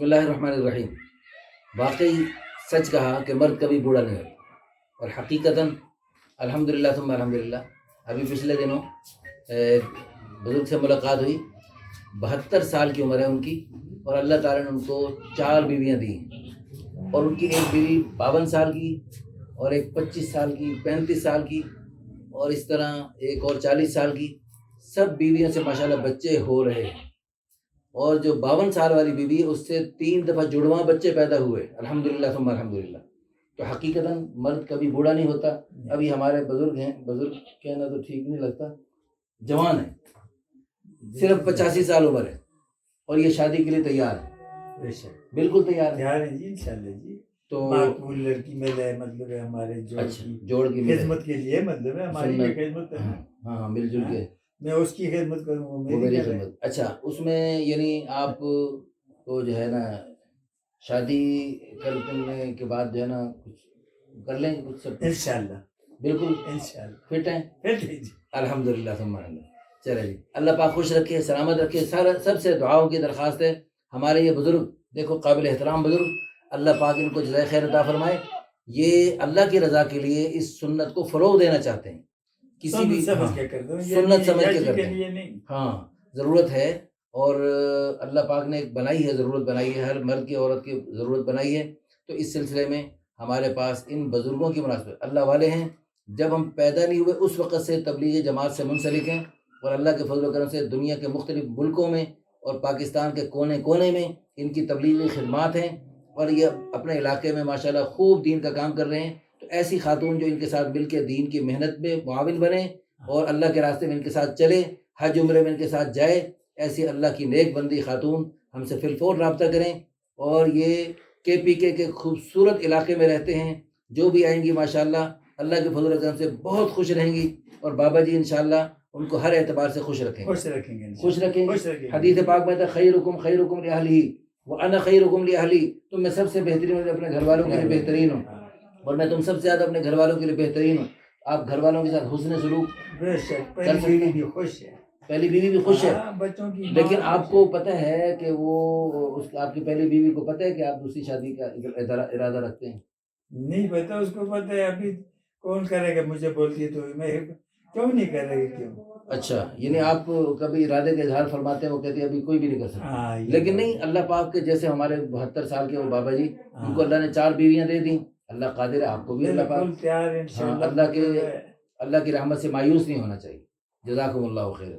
اللہ الرحمن الرحیم. واقعی سچ کہا کہ مرد کبھی بوڑھا نہیں ہوتا، اور حقیقتاً الحمدللہ ثم الحمدللہ ابھی پچھلے دنوں ایک بزرگ سے ملاقات ہوئی. 72 سال کی عمر ہے ان کی، اور اللہ تعالیٰ نے ان کو 4 بیویاں دی ہیں، اور ان کی ایک بیوی 52 سال کی، اور ایک 25 سال کی، 35 سال کی، اور اس طرح ایک اور 40 سال کی. سب بیویوں سے ماشاءاللہ بچے ہو رہے ہیں، اور جو 52 سال والی بیوی ہے اس سے 3 دفعہ جڑواں بچے پیدا ہوئے، الحمدللہ ثم الحمدللہ. تو حقیقتاً مرد کبھی بوڑھا نہیں ہوتا. ابھی ہمارے بزرگ ہیں، بزرگ کہنا تو ٹھیک نہیں لگتا، جوان ہیں، صرف 85 سال عمر ہے، اور یہ شادی کے لیے تیار ہے، بالکل تیار ہے جی انشاءاللہ. جی تو معقول لڑکی مل ہے، مطلب ہے ہمارے جوڑ کی خدمت کے لیے، مطلب ہے ہماری بھی خدمت ہے. ہاں مل جل کے میں اس کی خدمت کروں، وہ وہ میری خدمت. اچھا، اس میں یعنی آپ کو جو ہے نا شادی کرنے کے بعد جو ہے نا کچھ کر لیں گے کچھ سب انشاءاللہ. بالکل انشاءاللہ فٹ ہیں جی. الحمدللہ ثم الحمدللہ. چلے جی، اللہ پاک خوش رکھے، سلامت رکھے. سب سے دعاؤں کی درخواست ہے. ہمارے یہ بزرگ دیکھو، قابل احترام بزرگ، اللہ پاک ان کو جزائے خیر عطا فرمائے. یہ اللہ کی رضا کے لیے اس سنت کو فروغ دینا چاہتے ہیں، کسی بھی سمجھ کے کر دو، سنت سمجھ کے کرتے لیے ہیں. نہیں. ہاں ضرورت ہے، اور اللہ پاک نے ایک بنائی ہے، ضرورت بنائی ہے، ہر مرد کی عورت کی ضرورت بنائی ہے. تو اس سلسلے میں ہمارے پاس ان بزرگوں کی مناسبت اللہ والے ہیں. جب ہم پیدا نہیں ہوئے اس وقت سے تبلیغ جماعت سے منسلک ہیں، اور اللہ کے فضل و کرم سے دنیا کے مختلف ملکوں میں اور پاکستان کے کونے کونے میں ان کی تبلیغی خدمات ہیں، اور یہ اپنے علاقے میں ماشاءاللہ خوب دین کا کام کر رہے ہیں. تو ایسی خاتون جو ان کے ساتھ مل کے دین کی محنت میں معاون بنے اور اللہ کے راستے میں ان کے ساتھ چلے، حج عمرے میں ان کے ساتھ جائے، ایسی اللہ کی نیک بندی خاتون ہم سے فی الفور رابطہ کریں. اور یہ KPK کے خوبصورت علاقے میں رہتے ہیں، جو بھی آئیں گی ماشاءاللہ اللہ کے فضل و کرم سے بہت خوش رہیں گی. اور بابا جی انشاءاللہ ان کو ہر اعتبار سے خوش رکھیں گے، خوش رکھیں گے. حدیث پاک میں تھا خیرکم خیرکم لأہلہ وانا خیرکم لأہلی. تم میں سب سے بہترین ہوں، اپنے گھر والوں کے لیے بہترین ہوں، اور میں تم سب سے زیادہ اپنے گھر والوں کے لیے بہترین ہوں. آپ گھر والوں کے ساتھ حسن سلوک بے شک. پہلی بیوی بھی خوش ہے، پہلی بیوی بھی خوش ہے، بچوں کی. لیکن آپ کو پتہ ہے کہ وہ آپ کی پہلی بیوی کو پتہ ہے کہ آپ دوسری شادی کا ارادہ رکھتے ہیں؟ نہیں پتہ، اس کو پتہ ہے. ابھی کون کرے گا؟ مجھے بولتی ہے تو میں کیوں نہیں کر رہی؟ کیوں؟ اچھا، یعنی آپ کبھی ارادے کا اظہار فرماتے ہیں، وہ کہتے ہیں ابھی کوئی بھی نہیں کر سکتا. لیکن نہیں، اللہ پاک کے جیسے ہمارے 72 سال کے وہ بابا جی، ان کو اللہ نے 4 بیویاں دے دیں. اللہ قادر ہے، آپ کو بھی اللہ پاک. ہاں، اللہ کی رحمت سے مایوس نہیں ہونا چاہیے. جزاکم اللہ خیر.